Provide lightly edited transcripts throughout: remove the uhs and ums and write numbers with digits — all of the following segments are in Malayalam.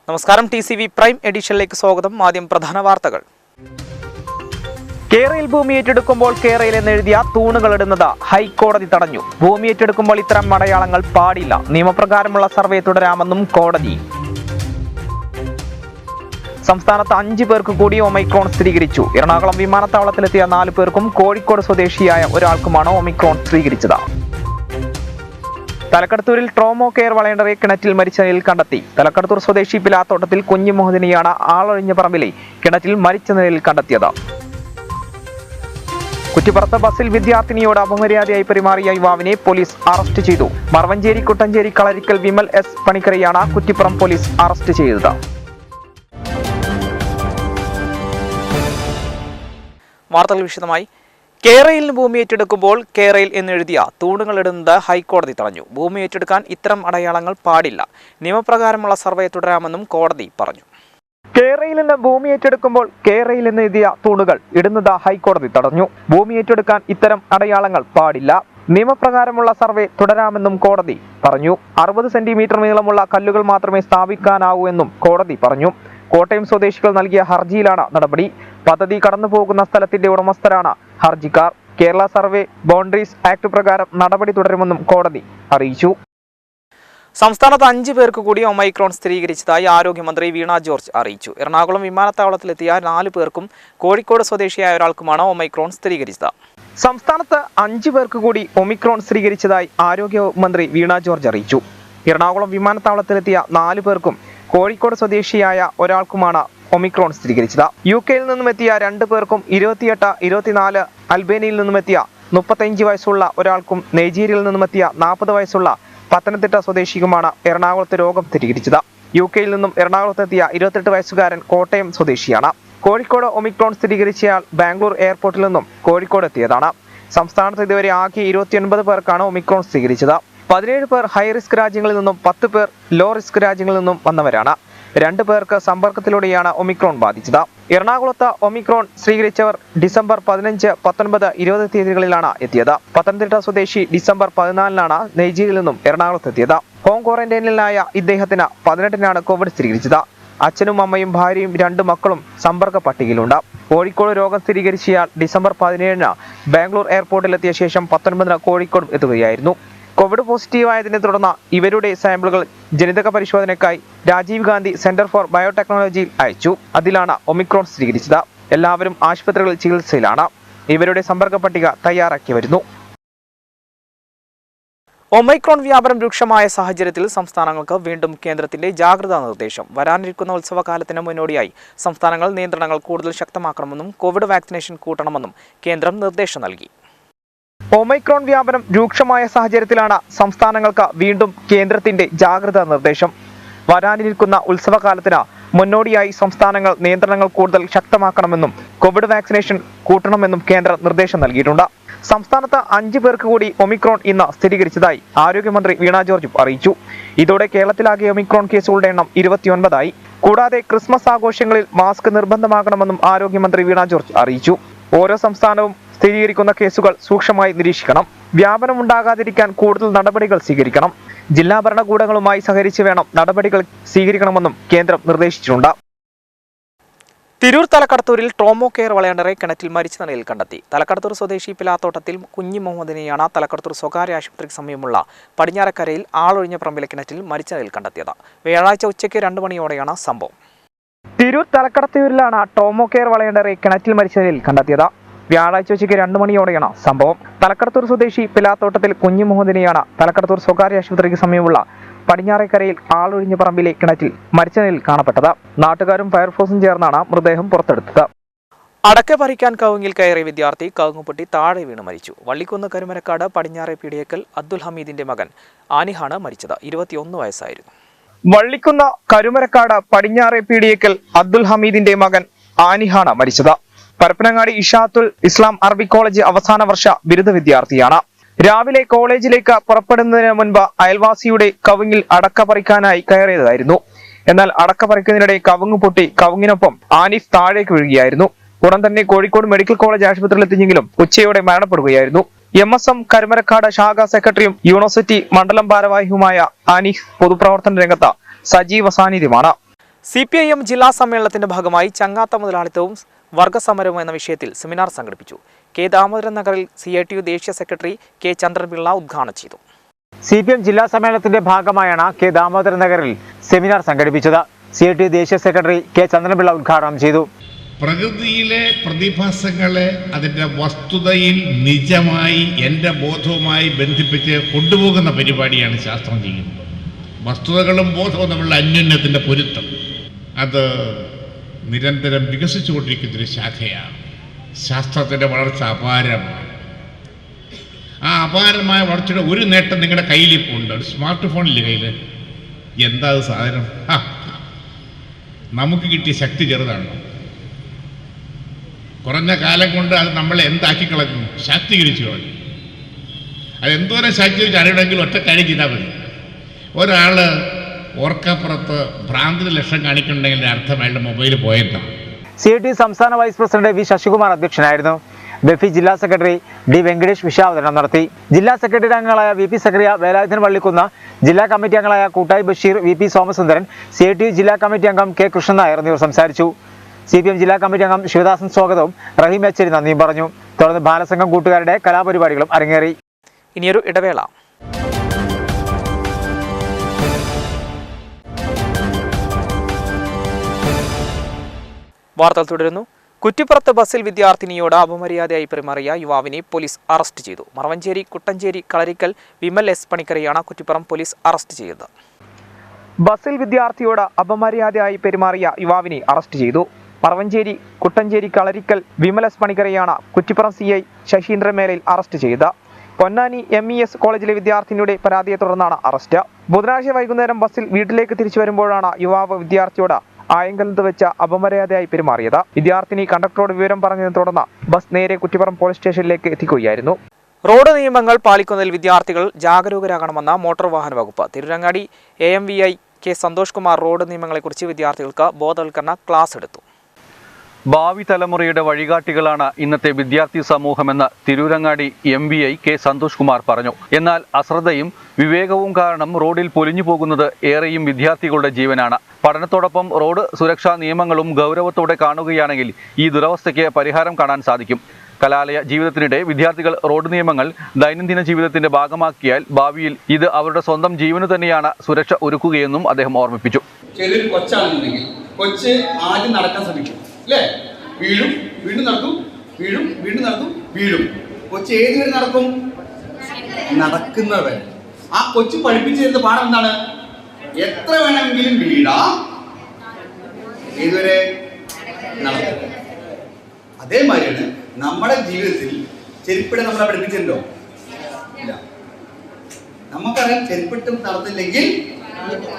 നമസ്കാരം, TCV പ്രൈം എഡിഷനിലേക്ക് സ്വാഗതം. ആദ്യം പ്രധാന വാർത്തകൾ. കേരയിൽ ഭൂമി ഏറ്റെടുക്കുമ്പോൾ കേരയിൽ എന്നെഴുതിയ തൂണുകൾ ഇടുന്നത് ഹൈക്കോടതി തടഞ്ഞു. ഭൂമി ഏറ്റെടുക്കുമ്പോൾ ഇത്തരം അടയാളങ്ങൾ പാടില്ല. നിയമപ്രകാരമുള്ള സർവേ തുടരാമെന്നും കോടതി. സംസ്ഥാനത്ത് 5 പേർക്ക് കൂടി ഒമിക്രോൺ സ്ഥിരീകരിച്ചു. എറണാകുളം വിമാനത്താവളത്തിലെത്തിയ 4 പേർക്കും കോഴിക്കോട് സ്വദേശിയായ ഒരാൾക്കുമാണ് ഒമിക്രോൺ സ്ഥിരീകരിച്ചത്. തലക്കടത്തൂരിൽ ട്രോമോ കെയർ വളയണ്ടറെ കിണറ്റിൽ മരിച്ച നിലയിൽ കണ്ടെത്തി. തലക്കടത്തൂർ സ്വദേശി പിലാത്തോട്ടത്തിൽ കുഞ്ഞു മുഹമ്മദിനെയാണ് ആളൊഴിഞ്ഞ പറമ്പിലെ കിണറ്റിൽ മരിച്ച നിലയിൽ കണ്ടെത്തിയത്. കുറ്റിപ്പുറത്ത് ബസ്സിൽ വിദ്യാർത്ഥിനിയോട് അപമര്യാദയായി പെരുമാറിയ യുവാവിനെ പോലീസ് അറസ്റ്റ് ചെയ്തു. മറവഞ്ചേരി കുട്ടഞ്ചേരി കളരിക്കൽ വിമൽ S പണിക്കരെയാണ് കുറ്റിപ്പുറം പോലീസ് അറസ്റ്റ് ചെയ്തത്. വാർത്തകൾ വിശദമായി. കേരയിൽ ഭൂമി ഏറ്റെടുക്കുമ്പോൾ കേരയിൽ എന്നെഴുതിയ തൂണുകൾ ഇടുന്നത് ഹൈക്കോടതി തടഞ്ഞു. ഭൂമി ഏറ്റെടുക്കാൻ ഇത്തരം അടയാളങ്ങൾ പാടില്ല. നിയമപ്രകാരമുള്ള സർവേ തുടരാമെന്നും കോടതി പറഞ്ഞു. കേരയിൽ നിന്ന് ഭൂമി ഏറ്റെടുക്കുമ്പോൾ കേരയിൽ എന്നെഴുതിയ തൂണുകൾ ഇടുന്നത് ഹൈക്കോടതി തടഞ്ഞു. ഭൂമി ഏറ്റെടുക്കാൻ ഇത്തരം അടയാളങ്ങൾ പാടില്ല. നിയമപ്രകാരമുള്ള സർവേ തുടരാമെന്നും കോടതി പറഞ്ഞു. 60 സെന്റിമീറ്റർ നീളമുള്ള കല്ലുകൾ മാത്രമേ സ്ഥാപിക്കാനാവൂ എന്നും കോടതി പറഞ്ഞു. കോട്ടയം സ്വദേശികൾ നൽകിയ ഹർജിയിലാണ് നടപടി. പദ്ധതി കടന്നുപോകുന്ന സ്ഥലത്തിന്റെ ഉടമസ്ഥരാണ് ഹർജിക്കാർ. കേരള സർവേ ബൗണ്ടറീസ് ആക്ട് പ്രകാരം നടപടി തുടരുമെന്നും കോടതി അറിയിച്ചു. സംസ്ഥാനത്ത് 5 പേർക്ക് കൂടി ഒമൈക്രോൺ സ്ഥിരീകരിച്ചതായി ആരോഗ്യമന്ത്രി വീണ ജോർജ് അറിയിച്ചു. എറണാകുളം വിമാനത്താവളത്തിലെത്തിയ 4 പേർക്കും കോഴിക്കോട് സ്വദേശിയായ ഒരാൾക്കുമാണ് ഒമൈക്രോൺ സ്ഥിരീകരിച്ചത്. സംസ്ഥാനത്ത് 5 പേർക്ക് കൂടി ഒമിക്രോൺ സ്ഥിരീകരിച്ചതായി ആരോഗ്യമന്ത്രി വീണ ജോർജ് അറിയിച്ചു. എറണാകുളം വിമാനത്താവളത്തിലെത്തിയ 4 പേർക്കും കോഴിക്കോട് സ്വദേശിയായ ഒരാൾക്കുമാണ് ഒമിക്രോൺ സ്ഥിരീകരിച്ചത്. UK-യിൽ നിന്നും എത്തിയ 2 പേർക്കും 28, 24 അൽബേനിയയിൽ നിന്നും എത്തിയ 35 വയസ്സുള്ള ഒരാൾക്കും നൈജീരിയയിൽ നിന്നും എത്തിയ 40 വയസ്സുള്ള പത്തനംതിട്ട സ്വദേശിക്കുമാണ് എറണാകുളത്ത് രോഗം സ്ഥിരീകരിച്ചത്. UK-യിൽ നിന്നും എറണാകുളത്തെത്തിയ 28 വയസ്സുകാരൻ കോട്ടയം സ്വദേശിയാണ്. കോഴിക്കോട് ഒമിക്രോൺ സ്ഥിരീകരിച്ചയാൾ ബാംഗ്ലൂർ എയർപോർട്ടിൽ നിന്നും കോഴിക്കോട് എത്തിയതാണ്. സംസ്ഥാനത്ത് ഇതുവരെ ആകെ 29 പേർക്കാണ് ഒമിക്രോൺ സ്ഥിരീകരിച്ചത്. 17 പേർ ഹൈ റിസ്ക് രാജ്യങ്ങളിൽ നിന്നും 10 പേർ ലോ റിസ്ക് രാജ്യങ്ങളിൽ നിന്നും വന്നവരാണ്. 2 പേർക്ക് സമ്പർക്കത്തിലൂടെയാണ് ഒമിക്രോൺ ബാധിച്ചത്. എറണാകുളത്ത് ഒമിക്രോൺ സ്ഥിരീകരിച്ചവർ ഡിസംബർ 15, 19, 20 തീയതികളിലാണ് എത്തിയത്. പത്തനംതിട്ട സ്വദേശി ഡിസംബർ 14-നാണ് നൈജീരിയയിൽ നിന്നും എറണാകുളത്തെത്തിയത്. ഹോം ക്വാറന്റൈനിലായ ഇദ്ദേഹത്തിന് 18-നാണ് കോവിഡ് സ്ഥിരീകരിച്ചത്. അച്ഛനും അമ്മയും ഭാര്യയും 2 മക്കളും സമ്പർക്ക പട്ടികയിലുണ്ട്. കോഴിക്കോട് രോഗം സ്ഥിരീകരിച്ചയാൾ ഡിസംബർ 17-ന് ബാംഗ്ലൂർ എയർപോർട്ടിലെത്തിയ ശേഷം 19-ന് കോഴിക്കോട് എത്തുകയായിരുന്നു. കോവിഡ് പോസിറ്റീവായതിനെ തുടർന്ന് ഇവരുടെ സാമ്പിളുകൾ ജനിതക പരിശോധനയ്ക്കായി രാജീവ് ഗാന്ധി സെന്റർ ഫോർ ബയോടെക്നോളജിയിൽ അയച്ചു. അതിലാണ് ഒമിക്രോൺ സ്ഥിരീകരിച്ചത്. എല്ലാവരും ആശുപത്രികളിൽ ചികിത്സയിലാണ്. ഇവരുടെ സമ്പർക്ക പട്ടിക തയ്യാറാക്കി വരുന്നു. ഒമൈക്രോൺ വ്യാപനം രൂക്ഷമായ സാഹചര്യത്തിൽ സംസ്ഥാനങ്ങൾക്ക് വീണ്ടും കേന്ദ്രത്തിന്റെ ജാഗ്രതാ നിർദ്ദേശം. വരാനിരിക്കുന്ന ഉത്സവകാലത്തിന് മുന്നോടിയായി സംസ്ഥാനങ്ങൾ നിയന്ത്രണങ്ങൾ കൂടുതൽ ശക്തമാക്കണമെന്നും കോവിഡ് വാക്സിനേഷൻ കൂട്ടണമെന്നും കേന്ദ്രം നിർദ്ദേശം നൽകി. ഒമൈക്രോൺ വ്യാപനം രൂക്ഷമായ സാഹചര്യത്തിലാണ് സംസ്ഥാനങ്ങൾക്ക് വീണ്ടും കേന്ദ്രത്തിന്റെ ജാഗ്രതാ നിർദ്ദേശം. വരാനിരിക്കുന്ന ഉത്സവകാലത്തിന് മുന്നോടിയായി സംസ്ഥാനങ്ങൾ നിയന്ത്രണങ്ങൾ കൂടുതൽ ശക്തമാക്കണമെന്നും കോവിഡ് വാക്സിനേഷൻ കൂട്ടണമെന്നും കേന്ദ്രം നിർദ്ദേശം നൽകിയിട്ടുണ്ട്. സംസ്ഥാനത്ത് 5 പേർക്ക് കൂടി ഒമിക്രോൺ ഇന്ന് സ്ഥിരീകരിച്ചതായി ആരോഗ്യമന്ത്രി വീണ ജോർജ് അറിയിച്ചു. ഇതോടെ കേരളത്തിലാകെ ഒമിക്രോൺ കേസുകളുടെ എണ്ണം 29 കൂടാതെ ക്രിസ്മസ് ആഘോഷങ്ങളിൽ മാസ്ക് നിർബന്ധമാക്കണമെന്നും ആരോഗ്യമന്ത്രി വീണ ജോർജ് അറിയിച്ചു. ഓരോ സംസ്ഥാനവും സ്ഥിരീകരിക്കുന്ന കേസുകൾ സൂക്ഷ്മമായി നിരീക്ഷിക്കണം. വ്യാപനം ഉണ്ടാകാതിരിക്കാൻ കൂടുതൽ നടപടികൾ സ്വീകരിക്കണം. ജില്ലാ ഭരണകൂടങ്ങളുമായി സഹകരിച്ച് വേണം നടപടികൾ സ്വീകരിക്കണമെന്നും കേന്ദ്രം നിർദ്ദേശിച്ചിട്ടുണ്ട്. തിരൂർ തലക്കടത്തൂരിൽ ട്രോമോ കെയർ വളയണ്ടറെ കിണറ്റിൽ മരിച്ച നിലയിൽ കണ്ടെത്തി. തലക്കടത്തൂർ സ്വദേശി പിലാത്തോട്ടത്തിൽ കുഞ്ഞു മുഹമ്മദിനെയാണ് തലക്കടത്തൂർ സ്വകാര്യ ആശുപത്രിക്ക് സമീപമുള്ള പടിഞ്ഞാറക്കരയിൽ ആളൊഴിഞ്ഞ പറമ്പിലെ കിണറ്റിൽ മരിച്ച നിലയിൽ കണ്ടെത്തിയത്. വ്യാഴാഴ്ച ഉച്ചയ്ക്ക് 2 മണിയോടെയാണ് സംഭവം. തിരൂർ തലക്കടത്തൂരിലാണ് ട്രോമോ കെയർ വളയണ്ടറെ കിണറ്റിൽ മരിച്ച നിലയിൽ കണ്ടെത്തിയത്. വ്യാഴാഴ്ച ഉച്ചയ്ക്ക് 2 മണിയോടെയാണ് സംഭവം. തലക്കടത്തൂർ സ്വദേശി പിലാത്തോട്ടത്തിൽ കുഞ്ഞു മുഹമ്മദിനെയാണ് തലക്കടത്തൂർ സ്വകാര്യ ആശുപത്രിക്ക് സമീപമുള്ള പടിഞ്ഞാറേക്കരയിൽ ആളൊഴിഞ്ഞ പറമ്പിലെ കിണറ്റിൽ മരിച്ച നിലയിൽ കാണപ്പെട്ടത്. നാട്ടുകാരും ഫയർഫോഴ്സും ചേർന്നാണ് മൃതദേഹം പുറത്തെടുത്തത്. അടക്ക പറിക്കാൻ കവുങ്ങിൽ കയറിയ വിദ്യാർത്ഥി കവുങ്ങുപൊട്ടി താഴെ വീണ് മരിച്ചു. വള്ളിക്കുന്ന് കരുമരക്കാട് പടിഞ്ഞാറെ പീടിയേക്കൽ അബ്ദുൽ ഹമീദിന്റെ മകൻ ആനിഹാണ് മരിച്ചത്. 21 വയസ്സായിരുന്നു. വള്ളിക്കുന്ന് കരുമരക്കാട് പടിഞ്ഞാറെ പീടിയേക്കൽ അബ്ദുൽ ഹമീദിന്റെ മകൻ ആനിഹാണ് മരിച്ചത്. പരപ്പനങ്ങാടി ഇഷാത്തുൽ ഇസ്ലാം അറബി കോളേജ് അവസാന വർഷ ബിരുദ വിദ്യാർത്ഥിയാണ്. രാവിലെ കോളേജിലേക്ക് പുറപ്പെടുന്നതിന് മുൻപ് അയൽവാസിയുടെ കവുങ്ങിൽ അടക്ക പറിക്കാനായി കയറിയതായിരുന്നു. എന്നാൽ അടക്ക പറിക്കുന്നതിനിടെ കവുങ്ങ് പൊട്ടി കവുങ്ങിനൊപ്പം ആനിഫ് താഴേക്ക് വീഴുകയായിരുന്നു. ഉടൻ തന്നെ കോഴിക്കോട് മെഡിക്കൽ കോളേജ് ആശുപത്രിയിൽ എത്തിയെങ്കിലും ഉച്ചയോടെ മരണപ്പെടുകയായിരുന്നു. MSM കരുമരക്കാട് ശാഖ സെക്രട്ടറിയും യൂണിവേഴ്സിറ്റി മണ്ഡലം ഭാരവാഹിയുമായ ആനിഫ് പൊതുപ്രവർത്തന രംഗത്ത് സജീവ സാന്നിധ്യമാണ്. CPIM ജില്ലാ സമ്മേളനത്തിന്റെ ഭാഗമായി ചങ്ങാത്ത മുതലാളിത്തവും വർഗസമരവും എന്ന വിഷയത്തിൽ സെമിനാർ സംഘടിപ്പിച്ചു. കെ ദാമോദരൻ നഗറിൽ CITU ദേശീയ സെക്രട്ടറി കെ ചന്ദ്രൻപിള്ള ഉദ്ഘാടനം ചെയ്തു. CPIM ജില്ലാ സമ്മേളനത്തിന്റെ ഭാഗമായാണ് കെ ദാമോദരൻ നഗറിൽ സെമിനാർ സംഘടിപ്പിച്ചത്. CITU ദേശീയ സെക്രട്ടറി കെ ചന്ദ്രൻപിള്ള ഉദ്ഘാടനം ചെയ്തു. പ്രകൃതിയിലെ പ്രതിഭാസങ്ങളെ അതിൻ്റെ വസ്തുതയിൽ നിജമായി എൻ്റെ ബോധവുമായി ബന്ധിപ്പിച്ച് കൊണ്ടുപോകുന്ന പരിപാടിയാണ് ശാസ്ത്രം ചെയ്യുന്നത്. വസ്തുതകളും ബോധവും തമ്മിലുള്ള അന്യോന്യത്തിൻ്റെ പൊരുത്തം അത് നിരന്തരം വികസിച്ചുകൊണ്ടിരിക്കുന്നൊരു ശാഖയാണ്. ശാസ്ത്രത്തിൻ്റെ വളർച്ച അപാരമാണ്. ആ അപാരമായ വളർച്ചയുടെ ഒരു നേട്ടം നിങ്ങളുടെ കയ്യിലിപ്പോൾ ഉണ്ട്. ഒരു സ്മാർട്ട് ഫോണില്ലേ കയ്യിൽ? എന്താ അത് സാധനം? നമുക്ക് കിട്ടിയ ശക്തി ചെറുതാണ്. കുറഞ്ഞ കാലം കൊണ്ട് അത് നമ്മളെ എന്താക്കി കളഞ്ഞു? ശാക്തീകരിച്ചു കളഞ്ഞു. അതെന്തോരം ശാക്തീകരിച്ച് അറിയണമെങ്കിൽ ഒറ്റ കാര്യം ചെയ്താൽ മതി. ഒരാൾ ഓർക്കപ്പുറത്ത് ഭ്രാന്തിന് ലക്ഷ്യം കാണിക്കുന്നുണ്ടെങ്കിൽ അർത്ഥം അയാളുടെ മൊബൈൽ പോയെന്നാണ്. CITU സംസ്ഥാന വൈസ് പ്രസിഡന്റ് വി ശശികുമാർ അധ്യക്ഷനായിരുന്നു. ബെഫി ജില്ലാ സെക്രട്ടറി ഡി വെങ്കടേഷ് വിഷയാവതരണം നടത്തി. ജില്ലാ സെക്രട്ടറി അംഗങ്ങളായ VP സക്കറിയ, വേലായുധൻ വള്ളിക്കുന്ന്, ജില്ലാ കമ്മിറ്റി അംഗങ്ങളായ കൂട്ടായി ബഷീർ, VP സോമസുന്ദരൻ, CITU ജില്ലാ കമ്മിറ്റി അംഗം കെ കൃഷ്ണൻ നായർ എന്നിവർ സംസാരിച്ചു. CPM ജില്ലാ കമ്മിറ്റി അംഗം ശിവദാസൻ സ്വാഗതവും റഹീം എച്ചേരി നന്ദിയും പറഞ്ഞു. തുടർന്ന് ബാലസംഘം കൂട്ടുകാരുടെ കലാപരിപാടികളും അരങ്ങേറി. ഇനിയൊരു ഇടവേള. വാർത്തകൾ തുടരുന്നു. കുറ്റിപ്പുറത്ത് ബസ്സിൽ വിദ്യാർത്ഥിനിയോട് അപമര്യാദയായി പെരുമാറിയ യുവാവിനെ പോലീസ് അറസ്റ്റ് ചെയ്തു. മറവഞ്ചേരി, കുട്ടഞ്ചേരി, കളരിക്കൽ വിമൽ S പണിക്കരെയാണ് കുറ്റിപ്പുറം പോലീസ് അറസ്റ്റ് ചെയ്തത്. ബസ്സിൽ വിദ്യാർത്ഥിയോട് അപമര്യാദയായി പെരുമാറിയ യുവാവിനെ അറസ്റ്റ് ചെയ്തു. മറവഞ്ചേരി, കുട്ടഞ്ചേരി, കളരിക്കൽ വിമൽ S പണിക്കരെയാണ് കുറ്റിപ്പുറം CI ശശീന്ദ്രൻ മേലയിൽ അറസ്റ്റ് ചെയ്തത്. പൊന്നാനി MES കോളേജിലെ വിദ്യാർത്ഥിനിയുടെ പരാതിയെ തുടർന്നാണ് അറസ്റ്റ്. ബുധനാഴ്ച വൈകുന്നേരം ബസ്സിൽ വീട്ടിലേക്ക് തിരിച്ചു വരുമ്പോഴാണ് യുവാവ് വിദ്യാർത്ഥിയോട് ആയങ്കലത്ത് വെച്ച അപമര്യാദയായി പെരുമാറിയത്. വിദ്യാർത്ഥിനി കണ്ടക്ടറോട് വിവരം പറഞ്ഞതിനെ തുടർന്ന് ബസ് നേരെ കുറ്റിപ്പുറം പോലീസ് സ്റ്റേഷനിലേക്ക് എത്തിക്കുകയായിരുന്നു. റോഡ് നിയമങ്ങൾ പാലിക്കുന്നതിൽ വിദ്യാർത്ഥികൾ ജാഗരൂകരാകണമെന്ന മോട്ടോർ വാഹന വകുപ്പ്. Tirurangadi AMVI K Santhosh Kumar road നിയമങ്ങളെക്കുറിച്ച് വിദ്യാർത്ഥികൾക്ക് ബോധവൽക്കരണ ക്ലാസ് എടുത്തു. ഭാവി തലമുറയുടെ വഴികാട്ടികളാണ് ഇന്നത്തെ വിദ്യാർത്ഥി സമൂഹമെന്ന് തിരൂരങ്ങാടി MVI കെ സന്തോഷ് കുമാർ പറഞ്ഞു. എന്നാൽ അശ്രദ്ധയും വിവേകവും കാരണം റോഡിൽ പൊലിഞ്ഞു പോകുന്നത് ഏറെയും വിദ്യാർത്ഥികളുടെ ജീവനാണ്. പഠനത്തോടൊപ്പം റോഡ് സുരക്ഷാ നിയമങ്ങളും ഗൗരവത്തോടെ കാണുകയാണെങ്കിൽ ഈ ദുരവസ്ഥയ്ക്ക് പരിഹാരം കാണാൻ സാധിക്കും. കലാലയ ജീവിതത്തിനിടെ വിദ്യാർത്ഥികൾ റോഡ് നിയമങ്ങൾ ദൈനംദിന ജീവിതത്തിന്റെ ഭാഗമാക്കിയാൽ ഭാവിയിൽ ഇത് അവരുടെ സ്വന്തം ജീവന് തന്നെയാണ് സുരക്ഷ ഒരുക്കുകയെന്നും അദ്ദേഹം ഓർമ്മിപ്പിച്ചു. ചെറിയൊരു കൊച്ചാണെന്നുണ്ടെങ്കിൽ കൊച്ച് ആദ്യം നടക്കാൻ ശ്രമിക്കും, അല്ലേ? വീഴും, വീണ്ടും നടക്കും, വീഴും, വീണ്ടും നടക്കും, വീഴും. കൊച്ച് ഏതുവരെ നടക്കും? നടക്കുന്നവരെ. ആ കൊച്ചു പഠിപ്പിച്ചു തരുന്ന പാഠം എന്താണ്? എത്ര വേണമെങ്കിലും വീഴാം, ഏതുവരെ നടക്കും. അതേമാതിരിയാണ് നമ്മുടെ ജീവിതത്തിൽ ചെരുപ്പിട നമ്മളെ പഠിപ്പിച്ചിട്ടുണ്ടോ? ഇല്ല. നമുക്കറിയാം ചെരുപ്പിട്ട് നടന്നില്ലെങ്കിൽ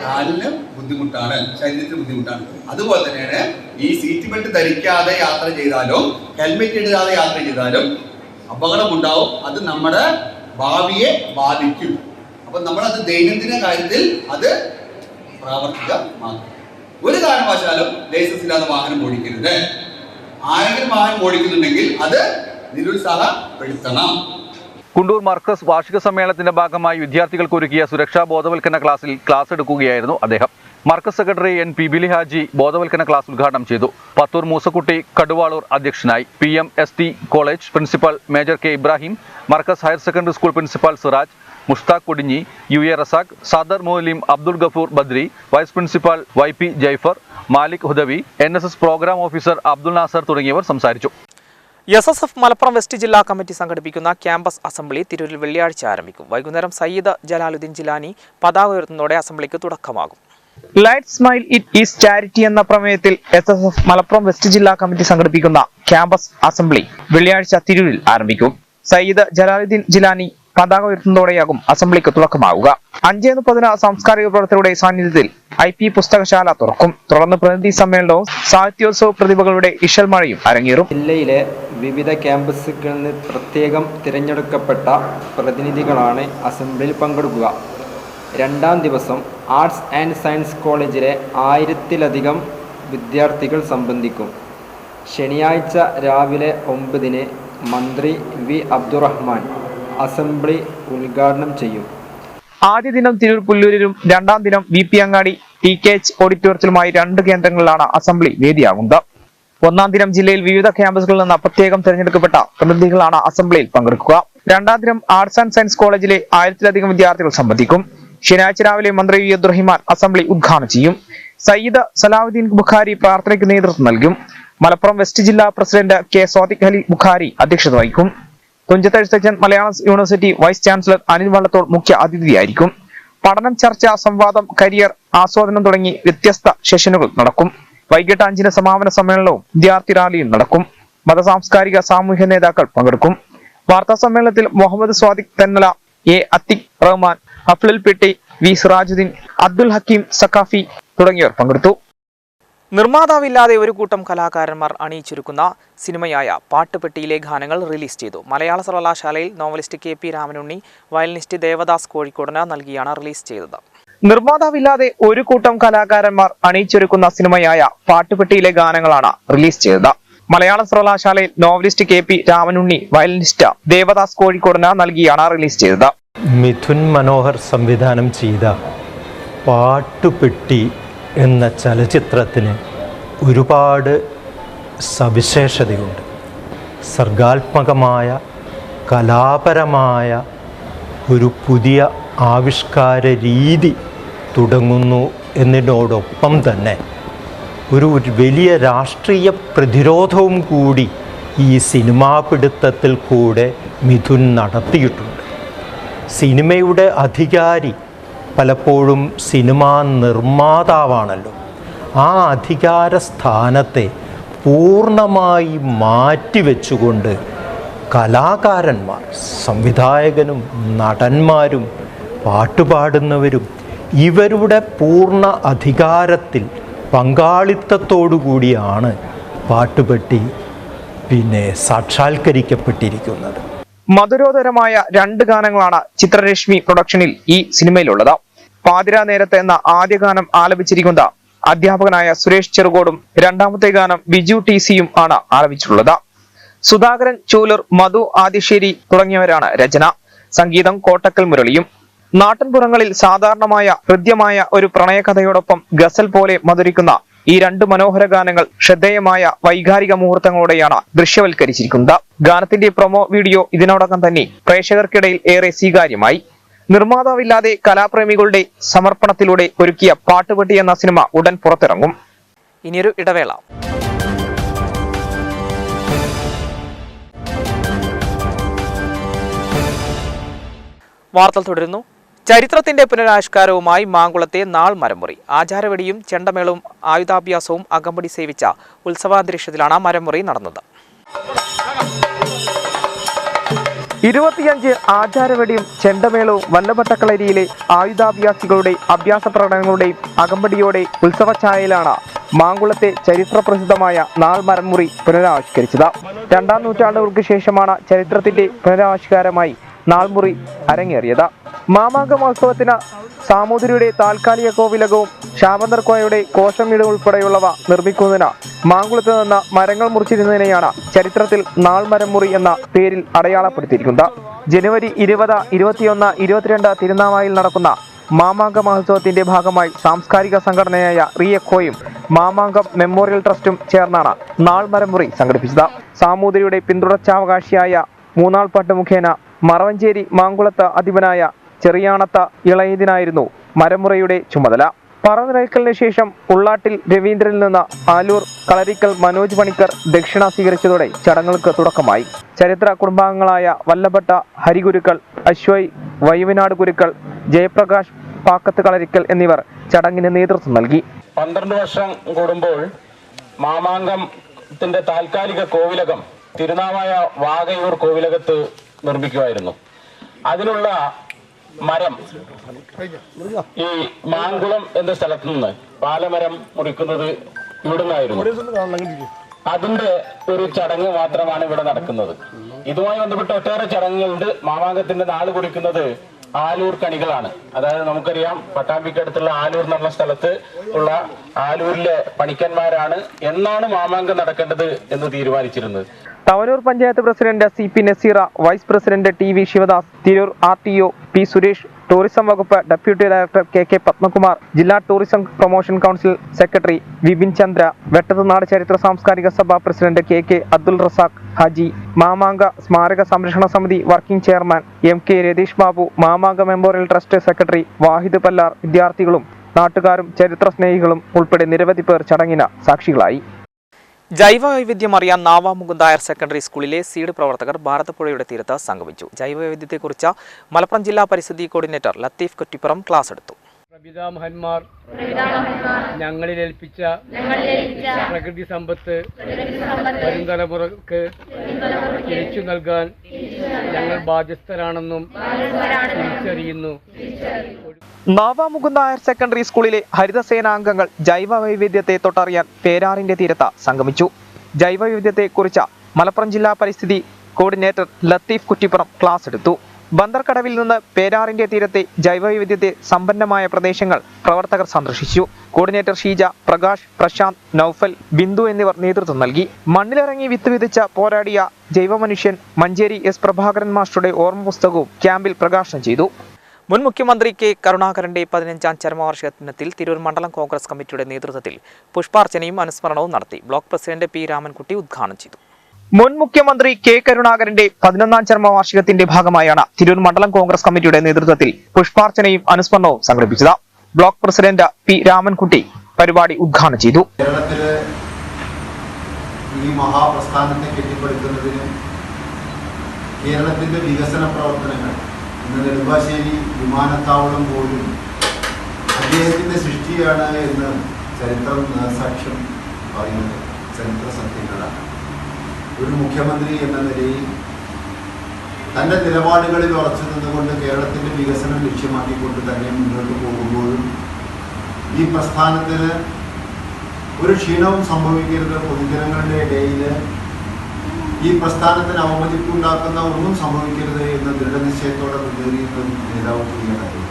കാലിന് ബുദ്ധിമുട്ടാണ്, ശരീരത്തിന് ബുദ്ധിമുട്ടാണ്. അതുപോലെ തന്നെയാണ് ഈ സീറ്റ് ബെൽറ്റ് ധരിക്കാതെ യാത്ര ചെയ്താലും ഹെൽമെറ്റ് ഇടാതെ യാത്ര ചെയ്താലും അപകടമുണ്ടാവും. അത് നമ്മുടെ ഭാവിയെ ബാധിക്കും. അപ്പൊ നമ്മളത് ദൈനംദിന കാര്യത്തിൽ അത് പ്രാവർത്തികമാക്കും. ഒരു കാരണവശാലും ലൈസൻസ് ഇല്ലാതെ വാഹനം ഓടിക്കരുത്. ആരെങ്കിലും വാഹനം ഓടിക്കുന്നുണ്ടെങ്കിൽ അത് നിരുത്സാഹപ്പെടുത്തണം. കുണ്ടൂർ മർക്കസ് വാർഷിക സമ്മേളനത്തിന്റെ ഭാഗമായി വിദ്യാർത്ഥികൾക്ക് ഒരുക്കിയ സുരക്ഷാ ബോധവൽക്കരണ ക്ലാസ്സിൽ ക്ലാസ് എടുക്കുകയായിരുന്നു അദ്ദേഹം. മർക്കസ് സെക്രട്ടറി NP ബിലി ഹാജി ബോധവൽക്കരണ ക്ലാസ് ഉദ്ഘാടനം ചെയ്തു. പത്തൂർ മൂസക്കുട്ടി കടുവാളൂർ അധ്യക്ഷനായി. PMST college principal major K Ibrahim, Markaz higher secondary school principal Siraj, Mushtaq Kodinhi, UA Razak, Sadar Moleem, Abdul Gafoor Badri, vice principal YP Jaifar, Malik Hudawi, NSS programme officer Abdul Nasar തുടങ്ങിയവർ സംസാരിച്ചു. SSF മലപ്പുറം വെസ്റ്റ് ജില്ലാ കമ്മിറ്റി സംഘടിപ്പിക്കുന്ന ക്യാമ്പസ് അസംബ്ലി തിരൂരിൽ വെള്ളിയാഴ്ച ആരംഭിക്കും. വൈകുന്നേരം സയ്യിദ് ജലാലുദ്ദീൻ ജിലാനി പതാക ഉയർത്തുന്നതോടെ അസംബ്ലിക്ക് തുടക്കമാകും. Light smile it is charity എന്ന പ്രമേയത്തിൽ SSF മലപ്പുറം വെസ്റ്റ് ജില്ലാ കമ്മിറ്റി സംഘടിപ്പിക്കുന്ന ക്യാമ്പസ് അസംബ്ലി വെള്ളിയാഴ്ച തിരൂരിൽ ആരംഭിക്കും. സയ്യിദ് ജലാലുദ്ദീൻ ജിലാനി പതാക ഉയർത്തുന്നതോടെയാകും അസംബ്ലിക്ക് തുടക്കമാവുക. 5:30 സാംസ്കാരിക പ്രവർത്തകരുടെ സാന്നിധ്യത്തിൽ IP പുസ്തകശാല തുറക്കും. തുടർന്ന് പ്രതിനിധി സമ്മേളനവും സാഹിത്യോത്സവ പ്രതിഭകളുടെ ഇശൽ മഴയും അരങ്ങേറും. ജില്ലയിലെ വിവിധ ക്യാമ്പസുകളിൽ നിന്ന് പ്രത്യേകം തിരഞ്ഞെടുക്കപ്പെട്ട പ്രതിനിധികളാണ് അസംബ്ലിയിൽ പങ്കെടുക്കുക. രണ്ടാം ദിവസം ആർട്സ് ആൻഡ് സയൻസ് കോളേജിലെ 1000-ലധികം വിദ്യാർത്ഥികൾ സംബന്ധിക്കും. ശനിയാഴ്ച രാവിലെ 9-ന് മന്ത്രി V. അബ്ദുറഹ്മാൻ അസംബ്ലി ഉദ്ഘാടനം ചെയ്യും. ആദ്യ ദിനം തിരൂർ പുല്ലൂരിലും രണ്ടാം ദിനം VP അങ്ങാടി TKH ഓഡിറ്റോറിയത്തിലുമായി 2 കേന്ദ്രങ്ങളിലാണ് അസംബ്ലി വേദിയാകുന്നത്. ഒന്നാം ദിനം ജില്ലയിൽ വിവിധ ക്യാമ്പസുകളിൽ നിന്ന് പ്രത്യേകം തെരഞ്ഞെടുക്കപ്പെട്ട പ്രതിനിധികളാണ് അസംബ്ലിയിൽ പങ്കെടുക്കുക. രണ്ടാം ദിനം ആർട്സ് ആൻഡ് സയൻസ് കോളേജിലെ 1000-ലധികം വിദ്യാർത്ഥികൾ സംബന്ധിക്കും. ശനിയാഴ്ച രാവിലെ മന്ത്രി അബ്ദുറഹിമാൻ അസംബ്ലി ഉദ്ഘാടനം ചെയ്യും. സയ്യിദ് സലാഹുദ്ദീൻ ബുഖാരി പ്രാർത്ഥനയ്ക്ക് നേതൃത്വം നൽകും. മലപ്പുറം വെസ്റ്റ് ജില്ലാ പ്രസിഡന്റ് K. സ്വാദിഖ് അലി ബുഖാരി അധ്യക്ഷത വഹിക്കും. Thunchath Sachan Malayalam university vice chancellor Anil Vallathol മുഖ്യ അതിഥിയായിരിക്കും. പഠനം, ചർച്ച, സംവാദം, കരിയർ, ആസ്വാദനം തുടങ്ങി വ്യത്യസ്ത സെഷനുകൾ നടക്കും. വൈകിട്ട് 5-ന് സമാപന സമ്മേളനവും വിദ്യാർത്ഥി റാലിയും നടക്കും. മതസാംസ്കാരിക സാമൂഹ്യ നേതാക്കൾ പങ്കെടുക്കും. വാർത്താ സമ്മേളനത്തിൽ മുഹമ്മദ് സ്വാദിഖ് തെന്നല, A. അത്തിഖ് റഹ്മാൻ, അഫ്ലുൽ പെട്ടി, V. സിറാജുദ്ദീൻ, അബ്ദുൽ ഹക്കീം സഖാഫി തുടങ്ങിയവർ പങ്കെടുത്തു. നിർമ്മാതാവില്ലാതെ ഒരു കൂട്ടം കലാകാരന്മാർ അണിയിച്ചൊരുക്കുന്ന സിനിമയായ പാട്ടുപെട്ടിയിലെ ഗാനങ്ങൾ റിലീസ് ചെയ്തു. മലയാള സർവകലാശാലയിൽ novelist KP Ramanunni, violinist Devadas കോഴിക്കോടിന് നൽകിയാണ് റിലീസ് ചെയ്തത്. നിർമ്മാതാവില്ലാതെ ഒരു കൂട്ടം കലാകാരന്മാർ അണിയിച്ചൊരുക്കുന്ന സിനിമയായ പാട്ടുപെട്ടിയിലെ ഗാനങ്ങളാണ് റിലീസ് ചെയ്തത്. മലയാള സർവകലാശാലയിൽ novelist KP Ramanunni, violinist Devadas കോഴിക്കോടിന് നൽകിയാണ് റിലീസ് ചെയ്തത്. മിഥുൻ മനോഹർ സംവിധാനം ചെയ്ത പാട്ടുപെട്ടി എന്ന ചലച്ചിത്രത്തിന് ഒരുപാട് സവിശേഷതയുണ്ട്. സർഗാത്മകമായ കലാപരമായ ഒരു പുതിയ ആവിഷ്കാര രീതി തുടങ്ങുന്നു എന്നതിനോടൊപ്പം തന്നെ ഒരു വലിയ രാഷ്ട്രീയ പ്രതിരോധവും കൂടി ഈ സിനിമാ പിടുത്തത്തിൽ കൂടെ മിഥുൻ നടത്തിയിട്ടുണ്ട്. സിനിമയുടെ അധികാരി പലപ്പോഴും സിനിമാ നിർമ്മാതാവാണല്ലോ. ആ അധികാര സ്ഥാനത്തെ പൂർണ്ണമായി മാറ്റിവെച്ചുകൊണ്ട് കലാകാരന്മാർ, സംവിധായകനും നടന്മാരും പാട്ടുപാടുന്നവരും ഇവരുടെ പൂർണ്ണ അധികാരത്തിൽ പങ്കാളിത്തത്തോടുകൂടിയാണ് പാട്ടുപെട്ടി സാക്ഷാത്കരിക്കപ്പെട്ടിരിക്കുന്നത്. മധുരോധരമായ 2 ഗാനങ്ങളാണ് ചിത്രരശ്മി പ്രൊഡക്ഷനിൽ ഈ സിനിമയിലുള്ളത്. പാതിരാ നേരത്ത് എന്ന ആദ്യ ഗാനം ആലപിച്ചിരിക്കുന്നത് അധ്യാപകനായ സുരേഷ് ചെറുകോടും രണ്ടാമത്തെ ഗാനം ബിജു TCയും ആണ് ആലപിച്ചിട്ടുള്ളത്. സുധാകരൻ ചൂലൂർ, മധു ആദിശ്ശേരി തുടങ്ങിയവരാണ് രചന. സംഗീതം കോട്ടക്കൽ മുരളിയും. നാട്ടിൻപുറങ്ങളിൽ സാധാരണമായ ഹൃദ്യമായ ഒരു പ്രണയകഥയോടൊപ്പം ഗസൽ പോലെ മധുരിക്കുന്ന ഈ 2 മനോഹര ഗാനങ്ങൾ ശ്രദ്ധേയമായ വൈകാരിക മുഹൂർത്തങ്ങളോടെയാണ് ദൃശ്യവൽക്കരിച്ചിരിക്കുന്നത്. ഗാനത്തിന്റെ പ്രൊമോ വീഡിയോ ഇതിനോടകം തന്നെ പ്രേക്ഷകർക്കിടയിൽ ഏറെ സ്വീകാര്യമായി. നിർമ്മാതാവില്ലാതെ കലാപ്രേമികളുടെ സമർപ്പണത്തിലൂടെ ഒരുക്കിയ പാട്ടുപെട്ടി എന്ന സിനിമ ഉടൻ പുറത്തിറങ്ങും. ഇനിയൊരു ഇടവേള. വാർത്തകൾ തുടരുന്നു. ചരിത്രത്തിന്റെ പുനരാവിഷ്കാരവുമായി മാങ്കുളത്തെ നാൾ മരമുറി. ആചാരവെടിയും ചെണ്ടമേളവും ആയുധാഭ്യാസവും അകമ്പടി സേവിച്ച ഉത്സവാന്തരീക്ഷത്തിലാണ് മരമുറി നടന്നത്. 25 ആചാരവെടിയും ചെണ്ടമേളവും വല്ലഭട്ടക്കളരിയിലെ ആയുധാഭ്യാസികളുടെ അഭ്യാസ പ്രകടനങ്ങളുടെയും അകമ്പടിയോടെ ഉത്സവഛായയിലാണ് മാങ്കുളത്തെ ചരിത്രപ്രസിദ്ധമായ നാൾ മരമുറി പുനരാവിഷ്കരിച്ചത്. 2-ാം നൂറ്റാണ്ടുകൾക്ക് ശേഷമാണ് ചരിത്രത്തിന്റെ പുനരാവിഷ്കാരമായി നാൾമുറി അരങ്ങേറിയത്. മാമാങ്ക മഹോത്സവത്തിന് സാമൂതിരിയുടെ താൽക്കാലിക കോവിലകവും ശാപന്തർക്കോയയുടെ കോശം വീട് ഉൾപ്പെടെയുള്ളവ നിർമ്മിക്കുന്നതിന് മാങ്കുളത്ത് നിന്ന് മരങ്ങൾ മുറിച്ചിരുന്നതിനെയാണ് ചരിത്രത്തിൽ നാൾമരം മുറി എന്ന പേരിൽ അടയാളപ്പെടുത്തിയിരിക്കുന്നത്. ജനുവരി 20, 21, 22 തിരുനാവായിൽ നടക്കുന്ന മാമാങ്ക മഹോത്സവത്തിന്റെ ഭാഗമായി സാംസ്കാരിക സംഘടനയായ റീഎക്കോയും മാമാങ്കം മെമ്മോറിയൽ ട്രസ്റ്റും ചേർന്നാണ് നാൾമരമുറി സംഘടിപ്പിച്ചത്. സാമൂതിരിയുടെ പിന്തുടർച്ചാവകാശിയായ മൂന്നാൾപ്പാട്ട് മുഖേന മറവഞ്ചേരി മാങ്കുളത്ത് അധിപനായ ചെറിയാണത്ത ഇളയതിനായിരുന്നു മരമുറയുടെ ചുമതല. പറനിറയ്ക്കലിന് ശേഷം ഉള്ളാട്ടിൽ രവീന്ദ്രനിൽ നിന്ന് ആലൂർ കളരിക്കൽ മനോജ് പണിക്കർ ദക്ഷിണ സ്വീകരിച്ചതോടെ ചടങ്ങുകൾക്ക് തുടക്കമായി. ചരിത്ര കുടുംബാംഗങ്ങളായ വല്ലഭട്ട ഹരിഗുരുക്കൾ, അശ്വയ് വൈവിനാട് ഗുരുക്കൾ, ജയപ്രകാശ് പാക്കത്ത് കളരിക്കൽ എന്നിവർ ചടങ്ങിന് നേതൃത്വം നൽകി. 12 വർഷം കൂടുമ്പോൾ മാമാങ്കത്തിന്റെ താൽക്കാലിക കോവിലകം തിരുനാവായ വാകയൂർ കോവിലകത്ത് നിർമ്മിക്കുമായിരുന്നു. അതിനുള്ള മരം ഈ മാങ്കുളം എന്ന സ്ഥലത്ത് നിന്ന് പാലമരം മുറിക്കുന്നത് ഇവിടുന്നായിരുന്നു. അതിന്റെ ഒരു ചടങ്ങ് മാത്രമാണ് ഇവിടെ നടക്കുന്നത്. ഇതുമായി ബന്ധപ്പെട്ട ഒട്ടേറെ ചടങ്ങുകളുണ്ട്. മാമാങ്കത്തിന്റെ നാൾ കുറിക്കുന്നത് ആലൂർ കണികളാണ്. അതായത് നമുക്കറിയാം പട്ടാമ്പിക്കടുത്തുള്ള ആലൂർ എന്നുള്ള സ്ഥലത്ത് ഉള്ള ആലൂരിലെ പണിക്കന്മാരാണ് എന്നാണ് മാമാങ്കം നടക്കേണ്ടത് എന്ന് തീരുമാനിച്ചിരുന്നത്. Thavanur panchayat president CP Naseera, vice president TV Sivadas, Tirur RTO P Suresh, tourism വകുപ്പ് ഡെപ്യൂട്ടി ഡയറക്ടർ കെ പത്മകുമാർ, ജില്ലാ tourism promotion council secretary Vipin Chandra, Vettathunad ചരിത്ര സാംസ്കാരിക സഭ പ്രസിഡന്റ് കെ അബ്ദുൾ റസാഖ് ഹാജി, മാമാങ്ക സ്മാരക സംരക്ഷണ സമിതി working chairman MK Ratheesh Babu, മാമാങ്ക memorial trust secretary Wahid Pallar, വിദ്യാർത്ഥികളും നാട്ടുകാരും ചരിത്ര സ്നേഹികളും ഉൾപ്പെടെ നിരവധി പേർ ചടങ്ങിന് സാക്ഷികളായി. ജൈവ വൈവിധ്യം അറിയാൻ നാവാമുകുന്ദ ഹയർ സെക്കൻഡറി സ്കൂളിലെ സീഡ് പ്രവർത്തകർ ഭാരതപ്പുഴയുടെ തീരത്ത് സംഗമിച്ചു. ജൈവ വൈവിധ്യത്തെക്കുറിച്ച് മലപ്പുറം ജില്ലാ പരിസ്ഥിതി കോർഡിനേറ്റർ ലത്തീഫ് കുറ്റിപ്പുറം ക്ലാസ് എടുത്തു. പ്രപിതാമഹന്മാർ ഞങ്ങളിൽ ഏൽപ്പിച്ച പ്രകൃതി സമ്പത്ത് വരും തലമുറക്ക് തിരിച്ചു നൽകാൻ ഞങ്ങൾ ബാധ്യസ്ഥരാണെന്നും തിരിച്ചറിയുന്നു. നാവാമുകുന്ദ ഹയർ സെക്കൻഡറി സ്കൂളിലെ ഹരിതസേനാംഗങ്ങൾ ജൈവ വൈവിധ്യത്തെ തൊട്ടറിയാൻ പേരാറിന്റെ തീരത്ത് സംഗമിച്ചു. ജൈവ വൈവിധ്യത്തെക്കുറിച്ച് മലപ്പുറം ജില്ലാ പരിസ്ഥിതി കോർഡിനേറ്റർ ലത്തീഫ് കുറ്റിപ്പുറം ക്ലാസ് എടുത്തു. ബന്ദർക്കടവിൽ നിന്ന് പേരാറിന്റെ തീരത്തെ ജൈവവൈവിധ്യത്തെ സമ്പന്നമായ പ്രദേശങ്ങൾ പ്രവർത്തകർ സന്ദർശിച്ചു. കോർഡിനേറ്റർ ഷീജ, പ്രകാശ്, പ്രശാന്ത്, നൌഫൽ, ബിന്ദു എന്നിവർ നേതൃത്വം നൽകി. മണ്ണിലിറങ്ങി വിത്ത് വിതച്ച പോരാടിയ ജൈവമനുഷ്യൻ മഞ്ചേരി S പ്രഭാകരൻ മാസ്റ്ററുടെ ഓർമ്മ പുസ്തകവും ക്യാമ്പിൽ പ്രകാശനം ചെയ്തു. മുൻ മുഖ്യമന്ത്രി കെ കരുണാകരന്റെ 15ാം ചരമവാർഷിക ദിനത്തിൽ തിരൂർ മണ്ഡലം കോൺഗ്രസ് കമ്മിറ്റിയുടെ നേതൃത്വത്തിൽ പുഷ്പാർച്ചനയും അനുസ്മരണവും നടത്തി. ബ്ലോക്ക് പ്രസിഡന്റ് P രാമൻകുട്ടി ഉദ്ഘാടനം ചെയ്തു. മുൻ മുഖ്യമന്ത്രി കെ കരുണാകരന്റെ 11ാം ചരമവാർഷികത്തിന്റെ ഭാഗമായാണ് തിരൂർ മണ്ഡലം കോൺഗ്രസ് കമ്മിറ്റിയുടെ നേതൃത്വത്തിൽ പുഷ്പാർച്ചനയും അനുസ്മരണവും സംഘടിപ്പിച്ചത്. ബ്ലോക്ക് പ്രസിഡന്റ് P രാമൻകുട്ടി പരിപാടി ഉദ്ഘാടനം ചെയ്തു. കേരളത്തിലെ ഈ മഹാപ്രസ്ഥാനത്തെ കെട്ടിപ്പടുക്കുന്നതിന് കേരളത്തിന്റെ വികസന പ്രവർത്തനങ്ങൾ ഇന്ന് നെടുമ്പാശ്ശേരി വിമാനത്താവളം പോലും അദ്ദേഹത്തിന്റെ സൃഷ്ടിയാണ് എന്ന് ചരിത്രം സാക്ഷ്യം പറയുന്നത് ചരിത്ര സത്യങ്ങളാണ്. ഒരു മുഖ്യമന്ത്രി എന്ന നിലയിൽ തൻ്റെ നിലപാടുകളിൽ ഉറച്ചു നിന്നുകൊണ്ട് കേരളത്തിൻ്റെ വികസനം ലക്ഷ്യമാക്കിക്കൊണ്ട് തന്നെ മുന്നോട്ട് പോകുമ്പോഴും ഈ പ്രസ്ഥാനത്തിന് ഒരു ക്ഷീണവും സംഭവിക്കരുത്, പൊതുജനങ്ങളുടെ ഇടയിൽ ഈ പ്രസ്ഥാനത്തിന് അവമതിപ്പുണ്ടാക്കുന്ന ഒന്നും സംഭവിക്കരുത് എന്ന ദൃഢനിശ്ചയത്തോടെ മുന്നേറിയ നേതാവ് കൂടിയാണ്.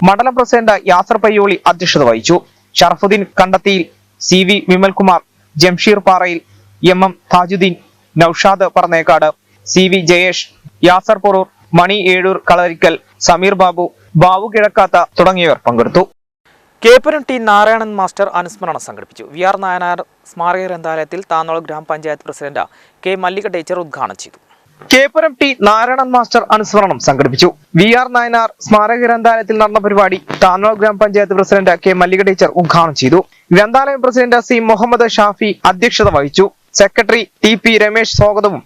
മണ്ഡലം പ്രസിഡന്റ് യാസർ പയ്യോളി അധ്യക്ഷത വഹിച്ചു. ഷറഫുദ്ദീൻ കണ്ടത്തിയിൽ, CV വിമൽകുമാർ, ജംഷീർ പാറയിൽ, MM താജുദ്ദീൻ, നൌഷാദ് പറന്നേക്കാട്, CV ജയേഷ്, യാസർ പൊറൂർ, മണി ഏഴൂർ കളരിക്കൽ, സമീർ ബാബു, ബാബു കിഴക്കാത്ത തുടങ്ങിയവർ പങ്കെടുത്തു. കേപ്പുരം T നാരായണൻ മാസ്റ്റർ അനുസ്മരണം സംഘടിപ്പിച്ചു. VR നായനാർ സ്മാരക ഗ്രന്ഥാലയത്തിൽ താന്നോൾ ഗ്രാമപഞ്ചായത്ത് പ്രസിഡന്റ് K മല്ലിക ടീച്ചർ ഉദ്ഘാടനം ചെയ്തു. കേപ്പുരം T നാരായണൻ മാസ്റ്റർ അനുസ്മരണം സംഘടിപ്പിച്ചു. VR നായനാർ സ്മാരക ഗ്രന്ഥാലയത്തിൽ നടന്ന പരിപാടി താന്നോൾ ഗ്രാമപഞ്ചായത്ത് പ്രസിഡന്റ് K മല്ലിക ടീച്ചർ ഉദ്ഘാടനം ചെയ്തു. ഗ്രന്ഥാലയം പ്രസിഡന്റ് C മുഹമ്മദ് ഷാഫി അധ്യക്ഷത വഹിച്ചു. സെക്രട്ടറി TP രമേശ് സ്വാഗതവും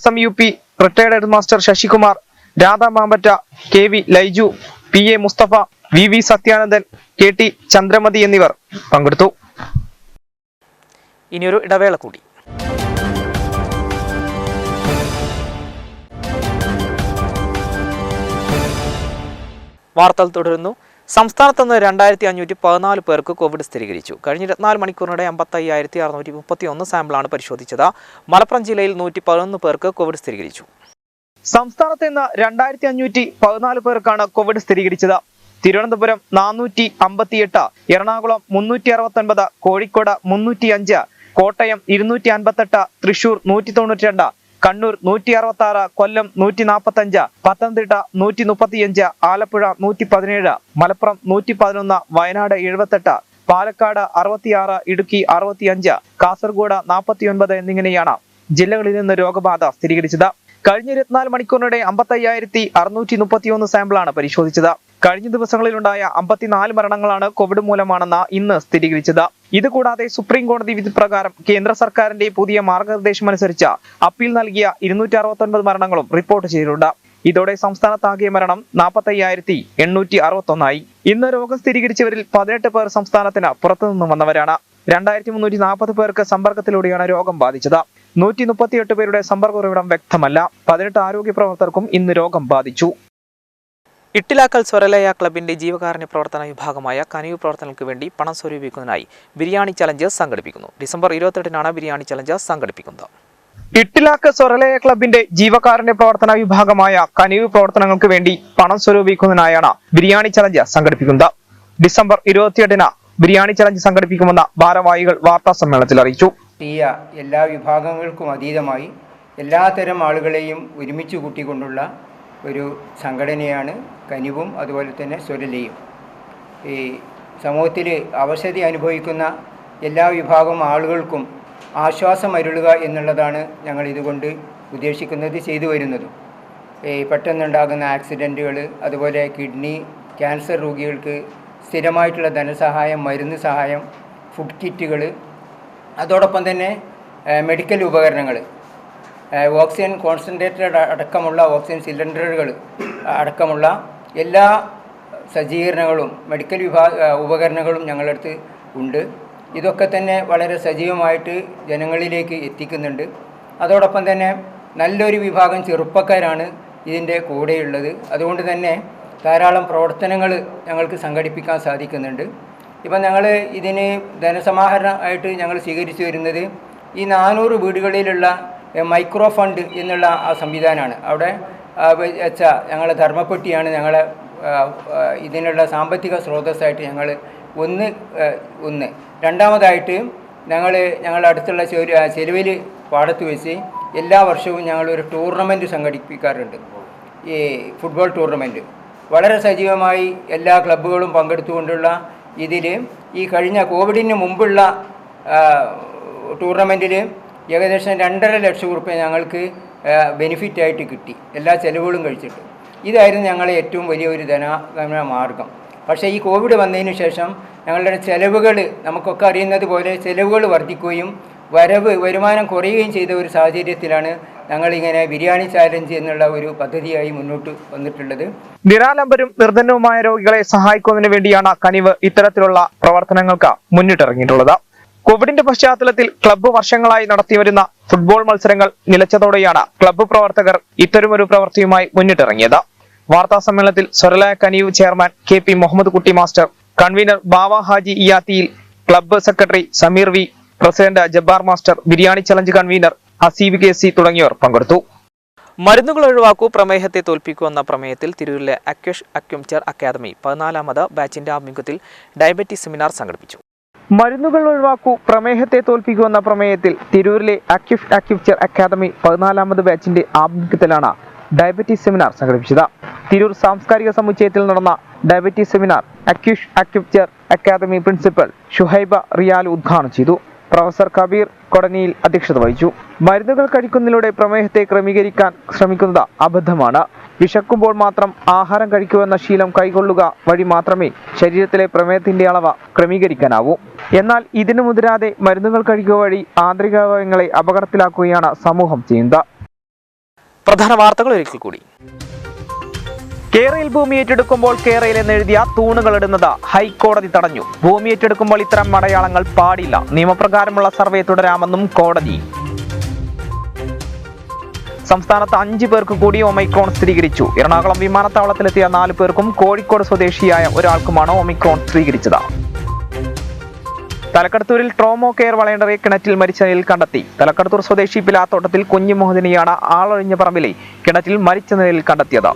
SMUP retired head master Sasikumar, Radha Mambatta, KV Laiju, PA Mustafa, VV Sathyanandan, KT Chandramathi എന്നിവർ പങ്കെടുത്തു. ഇനിയൊരു ഇടവേള കൂടി. വാർത്തകൾ തുടരുന്നു. സംസ്ഥാനത്ത് നിന്ന് 2514 പേർക്ക് കോവിഡ് സ്ഥിരീകരിച്ചു. കഴിഞ്ഞ 24 മണിക്കൂറിനിടെ 55,631 സാമ്പിളാണ് പരിശോധിച്ചത്. മലപ്പുറം ജില്ലയിൽ 111 പേർക്ക് കോവിഡ് സ്ഥിരീകരിച്ചു. സംസ്ഥാനത്ത് ഇന്ന് 2514 പേർക്കാണ് കോവിഡ് സ്ഥിരീകരിച്ചത്. തിരുവനന്തപുരം 458, എറണാകുളം 369, കോഴിക്കോട് 305, കോട്ടയം 258, തൃശൂർ 192, കണ്ണൂർ 166, കൊല്ലം 145, പത്തനംതിട്ട 135, ആലപ്പുഴ 117, മലപ്പുറം 111, വയനാട് 78, പാലക്കാട് 66, ഇടുക്കി 65, കാസർഗോഡ് 49 എന്നിങ്ങനെയാണ് ജില്ലകളിൽ നിന്ന് രോഗബാധ സ്ഥിരീകരിച്ചത്. കഴിഞ്ഞ 24 മണിക്കൂറിനിടെ 55,631 സാമ്പിളാണ് പരിശോധിച്ചത്. കഴിഞ്ഞ ദിവസങ്ങളിലുണ്ടായ 54 മരണങ്ങളാണ് കോവിഡ് മൂലമാണെന്ന് ഇന്ന് സ്ഥിരീകരിച്ചത്. ഇതുകൂടാതെ സുപ്രീം കോടതി വിധി പ്രകാരം കേന്ദ്ര സർക്കാരിന്റെ പുതിയ മാർഗനിർദ്ദേശമനുസരിച്ച് അപ്പീൽ നൽകിയ 269 മരണങ്ങളും റിപ്പോർട്ട് ചെയ്തിട്ടുണ്ട്. ഇതോടെ സംസ്ഥാനത്താകെ മരണം 45,861 ആയി. ഇന്ന് രോഗം സ്ഥിരീകരിച്ചവരിൽ 18 പേർ സംസ്ഥാനത്തിന് പുറത്തുനിന്നും വന്നവരാണ്. 2340 പേർക്ക് സമ്പർക്കത്തിലൂടെയാണ് രോഗം ബാധിച്ചത്. 138 പേരുടെ സമ്പർക്ക ഉറവിടം വ്യക്തമല്ല. 18 ആരോഗ്യ പ്രവർത്തകർക്കും ഇന്ന് രോഗം ബാധിച്ചു. ഇട്ടിലാക്കൽ സ്വരലയ ക്ലബിന്റെ ജീവകാരുണ്യ പ്രവർത്തന വിഭാഗമായ കനിവ് പ്രവർത്തനങ്ങൾക്ക് വേണ്ടി പണം സ്വരൂപിക്കുന്നതിനായി ബിരിയാണി ചലഞ്ച് സംഘടിപ്പിക്കുന്നു. ഡിസംബർ 28-നാണ് ബിരിയാണി ചലഞ്ച് സംഘടിപ്പിക്കുന്നത്. ഇട്ടിലാക്ക് സ്വരലയ ക്ലബിന്റെ ജീവകാരുണ്യ പ്രവർത്തന വിഭാഗമായ കനിവ് പ്രവർത്തനങ്ങൾക്ക് വേണ്ടി പണം സ്വരൂപിക്കുന്നതിനായാണ് ബിരിയാണി ചലഞ്ച് സംഘടിപ്പിക്കുന്നത്. ഡിസംബർ 28-ന് ബിരിയാണി ചലഞ്ച് സംഘടിപ്പിക്കുമെന്ന് ഭാരവാഹികൾ വാർത്താ സമ്മേളനത്തിൽ അറിയിച്ചു. എല്ലാ വിഭാഗങ്ങൾക്കും അതീതമായി എല്ലാത്തരം ആളുകളെയും ഒരുമിച്ച് കൂട്ടിക്കൊണ്ടുള്ള ഒരു സംഘടനയാണ് കനിവും അതുപോലെ തന്നെ സ്വരലയും. ഈ സമൂഹത്തിൽ അവശത അനുഭവിക്കുന്ന എല്ലാ വിഭാഗം ആളുകൾക്കും ആശ്വാസം അരുളുക എന്നുള്ളതാണ് ഞങ്ങൾ ഇതുകൊണ്ട് ഉദ്ദേശിക്കുന്നത്, ചെയ്തു വരുന്നതും. ഈ പെട്ടെന്നുണ്ടാകുന്ന ആക്സിഡൻറ്റുകൾ, അതുപോലെ കിഡ്നി ക്യാൻസർ രോഗികൾക്ക് സ്ഥിരമായിട്ടുള്ള ധനസഹായം, മരുന്ന് സഹായം, ഫുഡ് കിറ്റുകൾ, അതോടൊപ്പം തന്നെ മെഡിക്കൽ ഉപകരണങ്ങൾ, ഓക്സിജൻ കോൺസെൻട്രേറ്റഡ് അടക്കമുള്ള ഓക്സിജൻ സിലിണ്ടറുകൾ അടക്കമുള്ള എല്ലാ സജ്ജീകരണങ്ങളും മെഡിക്കൽ ഉപകരണങ്ങളും ഞങ്ങളുടെ അടുത്ത് ഉണ്ട്. ഇതൊക്കെ തന്നെ വളരെ സജീവമായിട്ട് ജനങ്ങളിലേക്ക് എത്തിക്കുന്നുണ്ട്. അതോടൊപ്പം തന്നെ നല്ലൊരു വിഭാഗം ചെറുപ്പക്കാരാണ് ഇതിൻ്റെ കൂടെയുള്ളത്. അതുകൊണ്ട് തന്നെ ധാരാളം പ്രവർത്തനങ്ങൾ ഞങ്ങൾക്ക് സംഘടിപ്പിക്കാൻ സാധിക്കുന്നുണ്ട്. ഇപ്പം ഞങ്ങൾ ഇതിന് ധനസമാഹരണമായിട്ട് ഞങ്ങൾ സ്വീകരിച്ചു വരുന്നത് ഈ 400 വീടുകളിലുള്ള മൈക്രോ ഫണ്ട് എന്നുള്ള ആ സംവിധാനമാണ്. അവിടെ വെച്ച ഞങ്ങളെ ധർമ്മപ്പെട്ടിയാണ് ഞങ്ങളെ ഇതിനുള്ള സാമ്പത്തിക സ്രോതസ്സായിട്ട് ഞങ്ങൾ ഒന്ന്. രണ്ടാമതായിട്ട് ഞങ്ങളുടെ അടുത്തുള്ള ചെരുവിൽ പാടത്ത് വെച്ച് എല്ലാ വർഷവും ഞങ്ങളൊരു ടൂർണമെൻറ്റ് സംഘടിപ്പിക്കാറുണ്ട്. ഈ ഫുട്ബോൾ ടൂർണമെൻറ്റ് വളരെ സജീവമായി എല്ലാ ക്ലബ്ബുകളും പങ്കെടുത്തുകൊണ്ടുള്ള ഇതിൽ ഈ കഴിഞ്ഞ കോവിഡിന് മുമ്പുള്ള ടൂർണമെൻറ്റിൽ ഏകദേശം 2.5 ലക്ഷം രൂപ ഞങ്ങൾക്ക് ബെനിഫിറ്റായിട്ട് കിട്ടി, എല്ലാ ചെലവുകളും കഴിച്ചിട്ട്. ഇതായിരുന്നു ഞങ്ങളെ ഏറ്റവും വലിയൊരു ധനഗമന മാർഗം. പക്ഷേ ഈ കോവിഡ് വന്നതിന് ശേഷം ഞങ്ങളുടെ ചെലവുകൾ, നമുക്കൊക്കെ അറിയുന്നത് പോലെ ചെലവുകൾ വർദ്ധിക്കുകയും വരുമാനം കുറയുകയും ചെയ്ത ഒരു സാഹചര്യത്തിലാണ് ഞങ്ങളിങ്ങനെ ബിരിയാണി ചാലഞ്ച് എന്നുള്ള ഒരു പദ്ധതിയായി മുന്നോട്ട് വന്നിട്ടുള്ളത്. നിരാലംബരും നിർധനവുമായ രോഗികളെ സഹായിക്കുന്നതിന് വേണ്ടിയാണ് കനിവ് ഇത്തരത്തിലുള്ള പ്രവർത്തനങ്ങൾക്ക് മുന്നിട്ടിറങ്ങിയിട്ടുള്ളത്. കോവിഡിന്റെ പശ്ചാത്തലത്തിൽ ക്ലബ്ബ് വർഷങ്ങളായി നടത്തിവരുന്ന ഫുട്ബോൾ മത്സരങ്ങൾ നിലച്ചതോടെയാണ് ക്ലബ്ബ് പ്രവർത്തകർ ഇത്തരമൊരു പ്രവൃത്തിയുമായി മുന്നിട്ടിറങ്ങിയത്. വാർത്താ സമ്മേളനത്തിൽ സ്വരലയ കനിവ് chairman KP Muhammad Kutty master, convener Bava Haji Iyathiyil, club secretary Sameer V, president Jabbar master, biryani challenge convener Haseeb KC തുടങ്ങിയവർ പങ്കെടുത്തു. മരുന്നുകൾ ഒഴിവാക്കൂ, പ്രമേഹത്തെ തോൽപ്പിക്കൂ എന്ന പ്രമേയത്തിൽ തിരൂരിലെ അക്യുപഞ്ചർ അക്കാദമി 14ാമത് ബാച്ചിന്റെ ആഭിമുഖ്യത്തിൽ ഡയബറ്റീസ് സെമിനാർ സംഘടിപ്പിച്ചു. മരുന്നുകൾ ഒഴിവാക്കൂ, പ്രമേഹത്തെ തോൽപ്പിക്കൂ എന്ന പ്രമേയത്തിൽ തിരൂരിലെ അക്യുപഞ്ചർ അക്കാദമി 14ാമത് ബാച്ചിന്റെ ആഭിമുഖ്യത്തിലാണ് ഡയബറ്റീസ് സെമിനാർ സംഘടിപ്പിച്ചത്. തിരൂർ സാംസ്കാരിക സമുച്ചയത്തിൽ നടന്ന diabetes seminar acupuncture academy principal Shuhaiba Riyal ഉദ്ഘാടനം ചെയ്തു. പ്രൊഫസർ കബീർ കൊടനിയിൽ അധ്യക്ഷത വഹിച്ചു. മരുന്നുകൾ കഴിക്കുന്നതിലൂടെ പ്രമേഹത്തെ ക്രമീകരിക്കാൻ ശ്രമിക്കുന്നത് അബദ്ധമാണ്. വിശക്കുമ്പോൾ മാത്രം ആഹാരം കഴിക്കുമെന്ന ശീലം കൈകൊള്ളുക വഴി മാത്രമേ ശരീരത്തിലെ പ്രമേഹത്തിന്റെ അളവ് ക്രമീകരിക്കാനാവൂ. എന്നാൽ ഇതിനു മുതിരാതെ മരുന്നുകൾ കഴിക്കുക വഴി ആന്തരികാവയവങ്ങളെ അപകടത്തിലാക്കുകയാണ് സമൂഹം ചെയ്യുന്നത്. പ്രധാന വാർത്തകൾ ഒരിക്കൽ കൂടി. കേരയിൽ ഭൂമി ഏറ്റെടുക്കുമ്പോൾ കേരയിൽ എന്നെഴുതിയ തൂണുകൾ ഇടുന്നത് ഹൈക്കോടതി തടഞ്ഞു. ഭൂമി ഏറ്റെടുക്കുമ്പോൾ ഇത്തരം അടയാളങ്ങൾ പാടില്ല. നിയമപ്രകാരമുള്ള സർവേ തുടരാമെന്നും കോടതി. സംസ്ഥാനത്ത് 5 പേർക്ക് കൂടി ഒമിക്രോൺ സ്ഥിരീകരിച്ചു. എറണാകുളം വിമാനത്താവളത്തിലെത്തിയ 4 പേർക്കും കോഴിക്കോട് സ്വദേശിയായ ഒരാൾക്കുമാണ് ഒമിക്രോൺ സ്ഥിരീകരിച്ചത്. തലക്കടത്തൂരിൽ ട്രോമോ കെയർ വളണ്ടറെ കിണറ്റിൽ മരിച്ച നിലയിൽ കണ്ടെത്തി. തലക്കടത്തൂർ സ്വദേശി പിലാത്തോട്ടത്തിൽ കുഞ്ഞു മുഹമ്മദിനെയാണ് ആളൊഴിഞ്ഞ പറമ്പിലെ കിണറ്റിൽ മരിച്ച നിലയിൽ കണ്ടെത്തിയത്.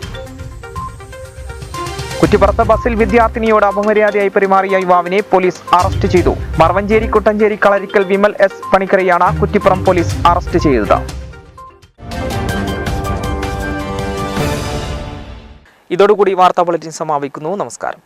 കുറ്റിപ്പുറത്ത് ബസ്സിൽ വിദ്യാർത്ഥിനിയോട് അപമര്യാദയായി പെരുമാറിയ യുവാവിനെ പോലീസ് അറസ്റ്റ് ചെയ്തു. മറവഞ്ചേരി കുട്ടഞ്ചേരി കളരിക്കൽ വിമൽ S പണിക്കരെയാണ് കുറ്റിപ്പുറം പോലീസ് അറസ്റ്റ് ചെയ്തത്. ഇതോടുകൂടി വാർത്താ ബുള്ളറ്റിൻ സമാപിക്കുന്നു. നമസ്കാരം.